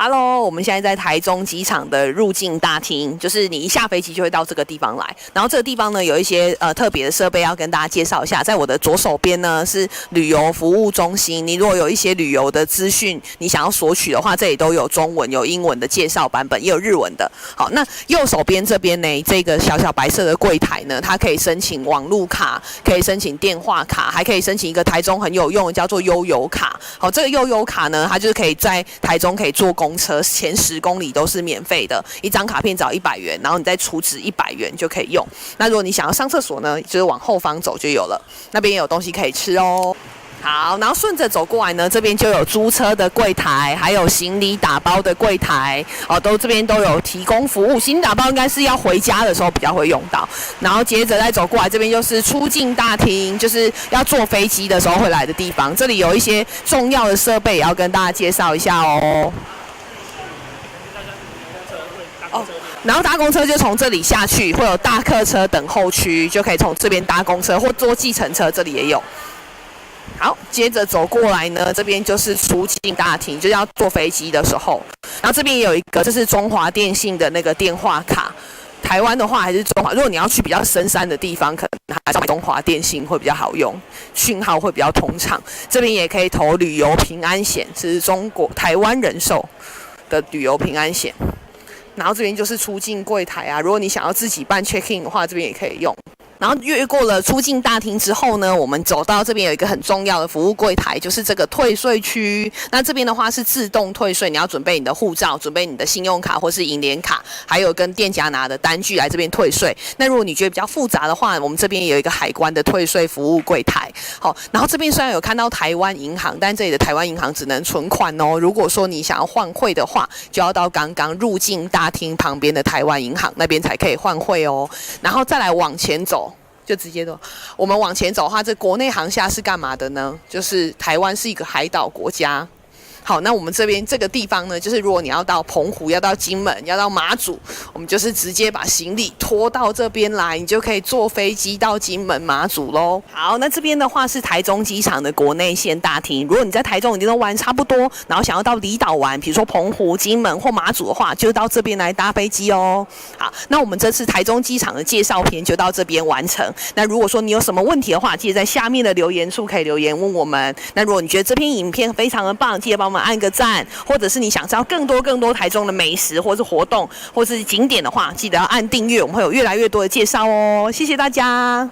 Hello，我们现在在台中机场的入境大厅，就是你一下飞机就会到这个地方来。然后这个地方呢，有一些特别的设备要跟大家介绍一下。在我的左手边呢是旅游服务中心，你如果有一些旅游的资讯，你想要索取的话，这里都有中文、有英文的介绍版本，也有日文的。好，那右手边这边呢，这个小小白色的柜台呢，它可以申请网路卡，可以申请电话卡，还可以申请一个台中很有用的叫做悠游卡。好，这个悠游卡呢，它就是可以在台中可以坐公车前10公里都是免费的，一张卡片只要100元，然后你再储值100元就可以用。那如果你想要上厕所呢，就是往后方走就有了，那边也有东西可以吃哦。好，然后顺着走过来呢，这边就有租车的柜台，还有行李打包的柜台哦，这边都有提供服务。行李打包应该是要回家的时候比较会用到。然后接着再走过来，这边就是出境大厅，就是要坐飞机的时候会来的地方。这里有一些重要的设备也要跟大家介绍一下哦。然后搭公车就从这里下去，会有大客车等候区，就可以从这边搭公车或坐计程车，这里也有。好，接着走过来呢，这边就是出境大厅，就是要坐飞机的时候。然后这边也有一个，这是中华电信的那个电话卡。台湾的话还是中华，如果你要去比较深山的地方，可能还是中华电信会比较好用，讯号会比较通畅。这边也可以投旅游平安险，是台湾人寿的旅游平安险。然后这边就是出境柜台啊，如果你想要自己办 check in 的话，这边也可以用。然后越过了出境大厅之后呢，我们走到这边有一个很重要的服务柜台，就是这个退税区。那这边的话是自动退税，你要准备你的护照，准备你的信用卡或是银联卡，还有跟店家拿的单据来这边退税。那如果你觉得比较复杂的话，我们这边有一个海关的退税服务柜台。好，然后这边虽然有看到台湾银行，但这里的台湾银行只能存款哦。如果说你想要换汇的话，就要到刚刚入境大厅旁边的台湾银行那边才可以换汇哦。然后再来往前走。就直接的，我们往前走的话，这国内航厦是干嘛的呢？就是台湾是一个海岛国家。好，那我们这边这个地方呢，就是如果你要到澎湖、要到金门、要到马祖，我们就是直接把行李拖到这边来，你就可以坐飞机到金门、马祖咯。好，那这边的话是台中机场的国内线大厅。如果你在台中已经都玩差不多，然后想要到离岛玩，比如说澎湖、金门或马祖的话，就到这边来搭飞机哦。好，那我们这次台中机场的介绍篇就到这边完成。那如果说你有什么问题的话，记得在下面的留言处可以留言问我们。那如果你觉得这篇影片非常的棒，记得帮我们按个赞，或者是你想知道更多台中的美食，或是活动，或是景点的话，记得要按订阅，我们会有越来越多的介绍哦。谢谢大家。